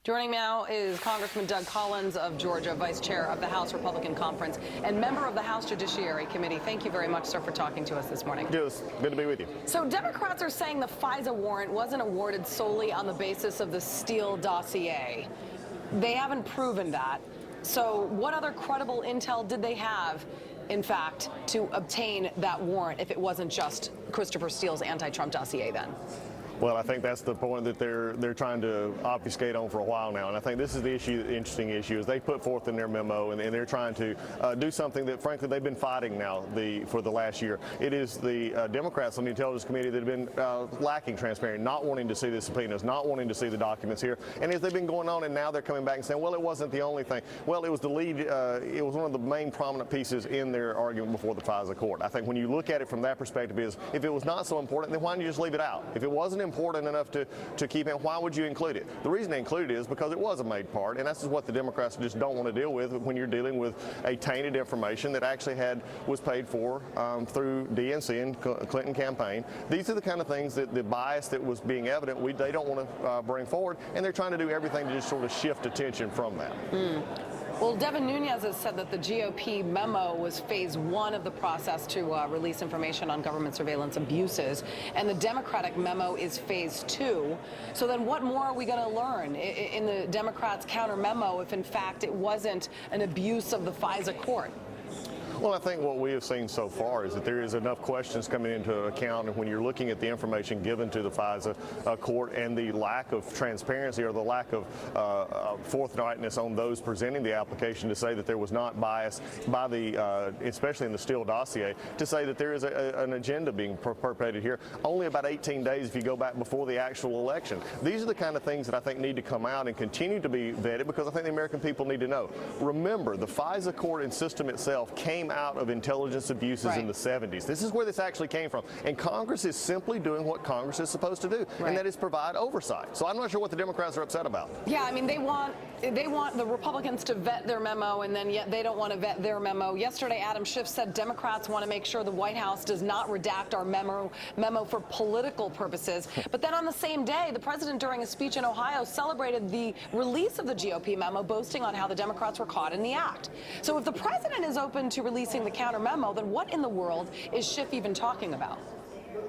Joining me now is Congressman Doug Collins of Georgia, Vice Chair of the House Republican Conference and member of the House Judiciary Committee. Thank you very much, sir, for talking to us this morning. Yes, good to be with you. So Democrats are saying the FISA warrant wasn't awarded solely on the basis of the Steele dossier. They haven't proven that. So what other credible intel did they have, in fact, to obtain that warrant if it wasn't just Christopher Steele's anti-Trump dossier then? Well, I think that's the point that they're trying to obfuscate on for a while now, and I think this is the issue. The interesting issue is they put forth in their memo, and they're trying to do something that, frankly, they've been fighting now for the last year. It is the Democrats on the Intelligence Committee that have been lacking transparency, not wanting to see the subpoenas, not wanting to see the documents here, and as they've been going on, and now they're coming back and saying, well, it wasn't the only thing. Well, it was the lead. It was one of the main prominent pieces in their argument before the FISA court. I think when you look at it from that perspective, is if it was not so important, then why don't you just leave it out? If it wasn't important enough to keep in, why would you include it? The reason they included it is because it was a made part, and that's what the Democrats just don't want to deal with when you're dealing with a tainted information that actually was paid for through DNC and Clinton campaign. These are the kind of things that the bias that was being evident, they don't want to bring forward, and they're trying to do everything to just sort of shift attention from that. Well, Devin Nunes has said that the GOP memo was phase one of the process to release information on government surveillance abuses, and the Democratic memo is phase two. So then what more are we going to learn in the Democrats' counter memo if, in fact, it wasn't an abuse of the FISA court? Well, I think what we have seen so far is that there is enough questions coming into account, and when you're looking at the information given to the FISA court and the lack of transparency or the lack of forthrightness on those presenting the application to say that there was not bias by especially in the Steele dossier, to say that there is an agenda being perpetrated here only about 18 days if you go back before the actual election. These are the kind of things that I think need to come out and continue to be vetted, because I think the American people need to know. Remember, the FISA court and system itself came out of intelligence abuses in the 70s. This is where this actually came from. And Congress is simply doing what Congress is supposed to do, and that is provide oversight. So I'm not sure what the Democrats are upset about. Yeah, I mean, they want the Republicans to vet their memo, and then yet they don't want to vet their memo. Yesterday, Adam Schiff said Democrats want to make sure the White House does not redact our memo for political purposes. But then on the same day, the president, during a speech in Ohio, celebrated the release of the GOP memo, boasting on how the Democrats were caught in the act. So if the president is open to releasing the counter memo, then what in the world is Schiff even talking about?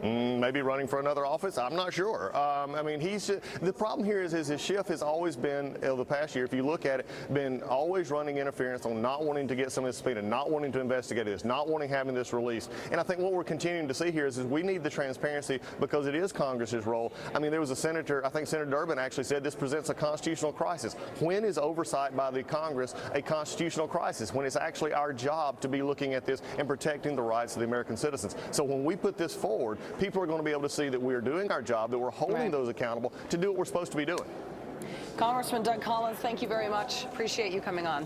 Maybe running for another office. I'm not sure. I mean, the problem here is Schiff has always been, the past year, if you look at it, been always running interference on not wanting to get some of this subpoena, not wanting to investigate this, not wanting having this released. And I think what we're continuing to see here is we need the transparency, because it is Congress's role. I mean, there was a senator, I think Senator Durbin actually said this presents a constitutional crisis. When is oversight by the Congress a constitutional crisis? When it's actually our job to be looking at this and protecting the rights of the American citizens. So when we put this forward, people are going to be able to see that we're doing our job, that we're holding those accountable to do what we're supposed to be doing. Congressman Doug Collins, thank you very much. Appreciate you coming on.